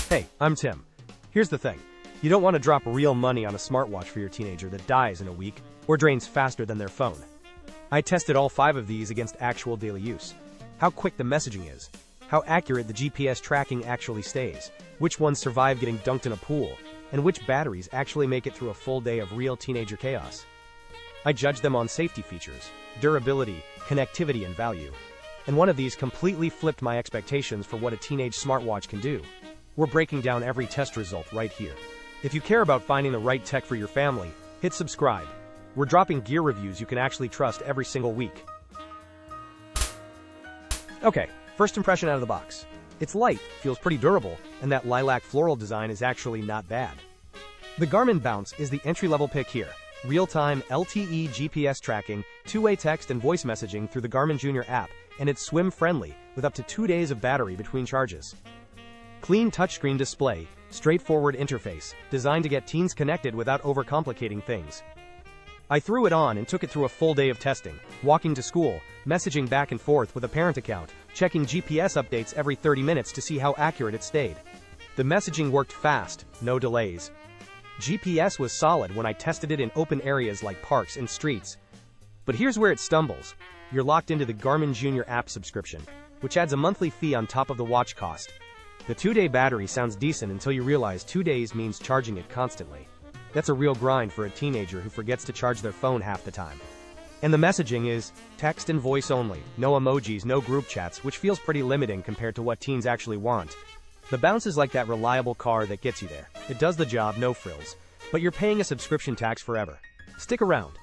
Hey, I'm Tim. Here's the thing. You don't want to drop real money on a smartwatch for your teenager that dies in a week or drains faster than their phone. I tested all 5 of these against actual daily use. How quick the messaging is, how accurate the GPS tracking actually stays, which ones survive getting dunked in a pool, and which batteries actually make it through a full day of real teenager chaos. I judged them on safety features, durability, connectivity, and value. And one of these completely flipped my expectations for what a teenage smartwatch can do. We're breaking down every test result right here. If you care about finding the right tech for your family, hit subscribe. We're dropping gear reviews you can actually trust every single week. Okay, first impression out of the box. It's light, feels pretty durable, and that lilac floral design is actually not bad. The Garmin Bounce is the entry-level pick here. Real-time LTE GPS tracking, two-way text and voice messaging through the Garmin Junior app, and it's swim-friendly, with up to 2 days of battery between charges. Clean touchscreen display, straightforward interface, designed to get teens connected without overcomplicating things. I threw it on and took it through a full day of testing, walking to school, messaging back and forth with a parent account, checking GPS updates every 30 minutes to see how accurate it stayed. The messaging worked fast, no delays. GPS was solid when I tested it in open areas like parks and streets. But here's where it stumbles. You're locked into the Garmin Junior app subscription, which adds a monthly fee on top of the watch cost. The 2-day battery sounds decent until you realize 2 days means charging it constantly. That's a real grind for a teenager who forgets to charge their phone half the time. And the messaging is text and voice only, no emojis, no group chats, which feels pretty limiting compared to what teens actually want. The Bounce is like that reliable car that gets you there. It does the job, no frills. But you're paying a subscription tax forever. Stick around,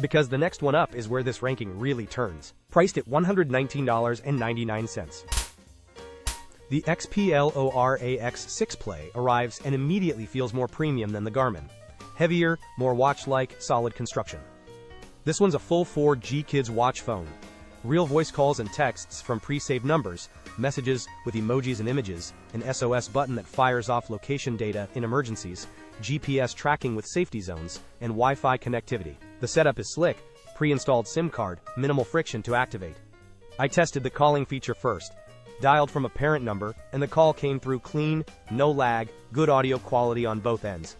because the next one up is where this ranking really turns. Priced at $119.99. The XPLORA X6 Play arrives and immediately feels more premium than the Garmin. Heavier, more watch-like, solid construction. This one's a full 4G kids watch phone. Real voice calls and texts from pre-saved numbers, messages with emojis and images, an SOS button that fires off location data in emergencies, GPS tracking with safety zones, and Wi-Fi connectivity. The setup is slick, pre-installed SIM card, minimal friction to activate. I tested the calling feature first. Dialed from a parent number, and the call came through clean, no lag, good audio quality on both ends.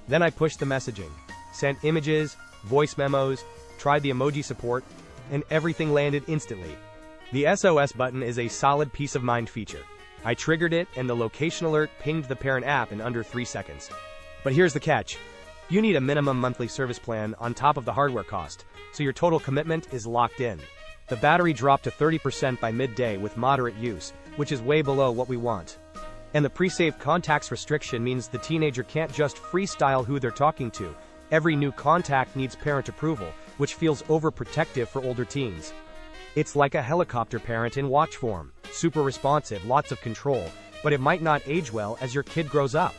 Then I pushed the messaging, sent images, voice memos, tried the emoji support, and everything landed instantly. The SOS button is a solid peace of mind feature. I triggered it and the location alert pinged the parent app in under 3 seconds. But here's the catch. You need a minimum monthly service plan on top of the hardware cost, so your total commitment is locked in. The battery dropped to 30% by midday with moderate use, which is way below what we want. And the pre-saved contacts restriction means the teenager can't just freestyle who they're talking to. Every new contact needs parent approval, which feels overprotective for older teens. It's like a helicopter parent in watch form. Super responsive, lots of control, but it might not age well as your kid grows up.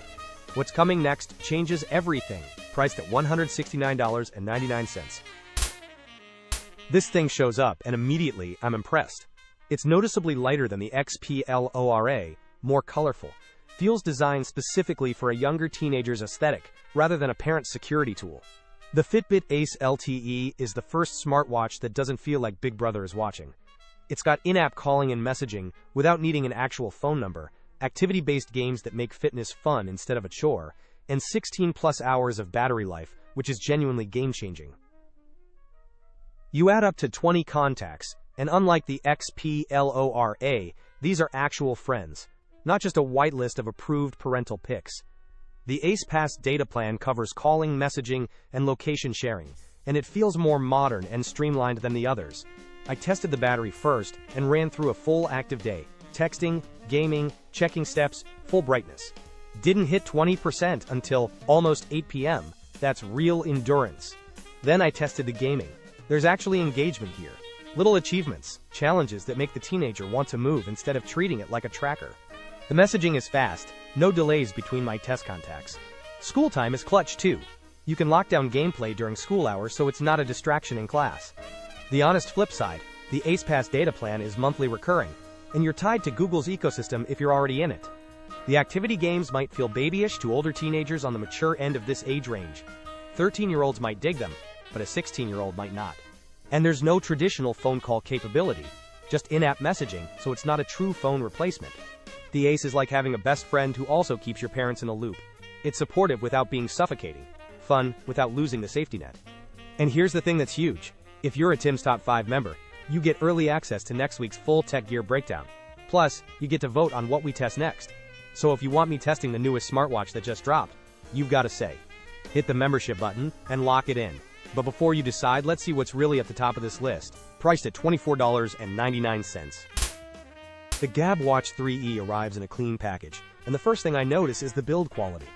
What's coming next changes everything. Priced at $169.99. This thing shows up, and immediately, I'm impressed. It's noticeably lighter than the XPLORA, more colorful. Feels designed specifically for a younger teenager's aesthetic, rather than a parent's security tool. The Fitbit Ace LTE is the first smartwatch that doesn't feel like Big Brother is watching. It's got in-app calling and messaging without needing an actual phone number, activity-based games that make fitness fun instead of a chore, and 16+ hours of battery life, which is genuinely game-changing. You add up to 20 contacts, and unlike the XPLORA, these are actual friends, not just a whitelist of approved parental picks. The Ace Pass data plan covers calling, messaging, and location sharing, and it feels more modern and streamlined than the others. I tested the battery first and ran through a full active day, texting, gaming, checking steps, full brightness. Didn't hit 20% until almost 8 p.m. That's real endurance. Then I tested the gaming. There's actually engagement here. Little achievements, challenges that make the teenager want to move instead of treating it like a tracker. The messaging is fast, no delays between my test contacts. School time is clutch too. You can lock down gameplay during school hours so it's not a distraction in class. The honest flip side, the Ace Pass data plan is monthly recurring, and you're tied to Google's ecosystem if you're already in it. The activity games might feel babyish to older teenagers on the mature end of this age range. 13-year-olds might dig them, but a 16-year-old might not. And there's no traditional phone call capability, just in-app messaging, so it's not a true phone replacement. The Ace is like having a best friend who also keeps your parents in a loop. It's supportive without being suffocating, fun without losing the safety net. And here's the thing that's huge. If you're a Tim's Top 5 member, you get early access to next week's full tech gear breakdown. Plus, you get to vote on what we test next. So if you want me testing the newest smartwatch that just dropped, you've got to say. Hit the membership button and lock it in. But before you decide, let's see what's really at the top of this list. Priced at $24.99. The Gabb Watch 3E arrives in a clean package, and the first thing I notice is the build quality.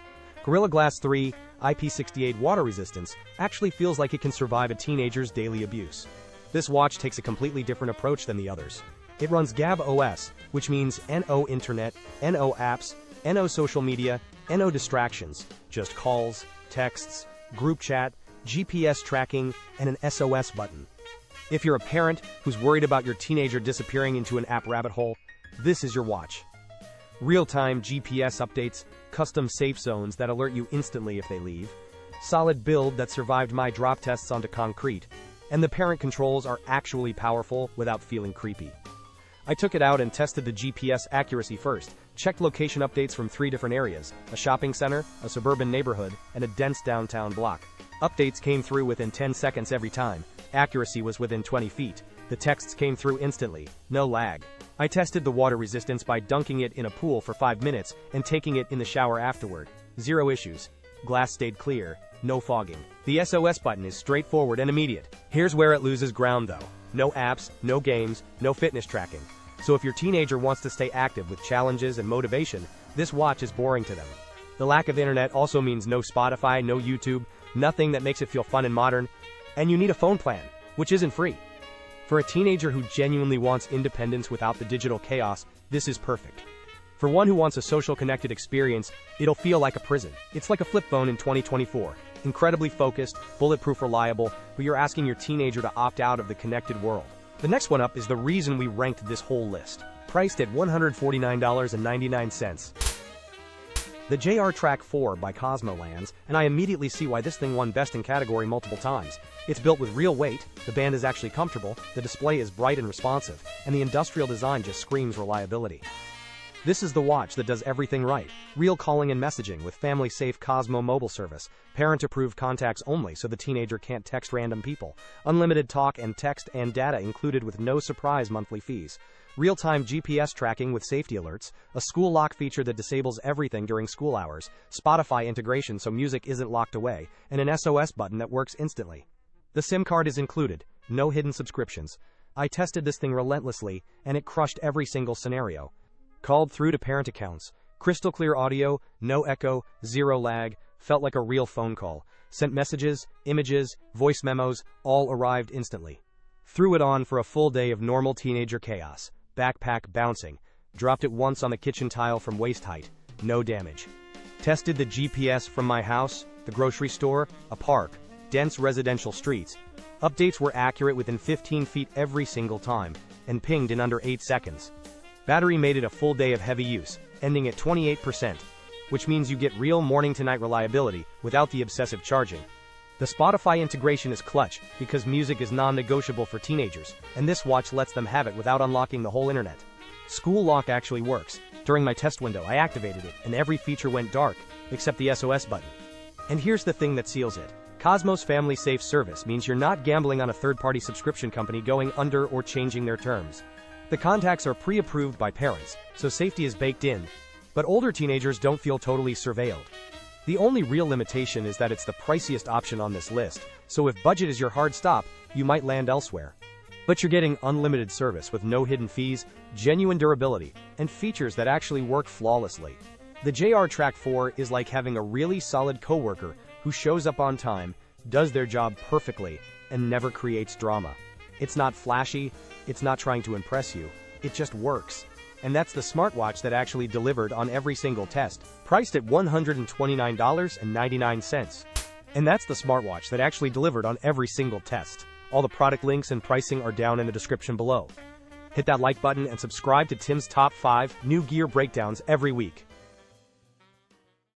Gorilla Glass 3 IP68 water resistance actually feels like it can survive a teenager's daily abuse. This watch takes a completely different approach than the others. It runs Gabb OS, which means NO Internet, NO Apps, NO Social Media, NO Distractions, just calls, texts, group chat, GPS tracking, and an SOS button. If you're a parent who's worried about your teenager disappearing into an app rabbit hole, this is your watch. Real-time GPS updates, custom safe zones that alert you instantly if they leave, solid build that survived my drop tests onto concrete, and the parent controls are actually powerful without feeling creepy. I took it out and tested the GPS accuracy first, checked location updates from 3 different areas, a shopping center, a suburban neighborhood, and a dense downtown block. Updates came through within 10 seconds every time. Accuracy was within 20 feet. The texts came through instantly, no lag. I tested the water resistance by dunking it in a pool for 5 minutes and taking it in the shower afterward. 0 issues. Glass stayed clear, no fogging. The SOS button is straightforward and immediate. Here's where it loses ground though. No apps, no games, no fitness tracking. So if your teenager wants to stay active with challenges and motivation, this watch is boring to them. The lack of internet also means no Spotify, no YouTube, nothing that makes it feel fun and modern, and you need a phone plan, which isn't free. For a teenager who genuinely wants independence without the digital chaos, this is perfect. For one who wants a social connected experience, it'll feel like a prison. It's like a flip phone in 2024. Incredibly focused, bulletproof, reliable, but you're asking your teenager to opt out of the connected world. The next one up is the reason we ranked this whole list. Priced at $149.99. The JrTrack 4 by Cosmo lands, and I immediately see why this thing won Best in Category multiple times. It's built with real weight, the band is actually comfortable, the display is bright and responsive, and the industrial design just screams reliability. This is the watch that does everything right. Real calling and messaging with family-safe Cosmo mobile service. Parent-approved contacts only so the teenager can't text random people. Unlimited talk and text and data included with no surprise monthly fees. Real-time GPS tracking with safety alerts. A school lock feature that disables everything during school hours. Spotify integration so music isn't locked away. And an SOS button that works instantly. The SIM card is included. No hidden subscriptions. I tested this thing relentlessly, and it crushed every single scenario. Called through to parent accounts. Crystal clear audio, no echo, 0 lag, felt like a real phone call. Sent messages, images, voice memos, all arrived instantly. Threw it on for a full day of normal teenager chaos. Backpack bouncing. Dropped it once on the kitchen tile from waist height. No damage. Tested the GPS from my house, the grocery store, a park, dense residential streets. Updates were accurate within 15 feet every single time, and pinged in under 8 seconds. Battery made it a full day of heavy use, ending at 28%, which means you get real morning-to-night reliability without the obsessive charging. The Spotify integration is clutch because music is non-negotiable for teenagers, and this watch lets them have it without unlocking the whole internet. School lock actually works. During my test window, I activated it, and every feature went dark, except the SOS button. And here's the thing that seals it. Cosmo's family-safe service means you're not gambling on a third-party subscription company going under or changing their terms. The contacts are pre-approved by parents, so safety is baked in, but older teenagers don't feel totally surveilled. The only real limitation is that it's the priciest option on this list, so if budget is your hard stop, you might land elsewhere. But you're getting unlimited service with no hidden fees, genuine durability, and features that actually work flawlessly. The JrTrack 4 is like having a really solid coworker who shows up on time, does their job perfectly, and never creates drama. It's not flashy, it's not trying to impress you, it just works. And that's the smartwatch that actually delivered on every single test, priced at $129.99. And that's the smartwatch that actually delivered on every single test. All the product links and pricing are down in the description below. Hit that like button and subscribe to Tim's Top 5 new gear breakdowns every week.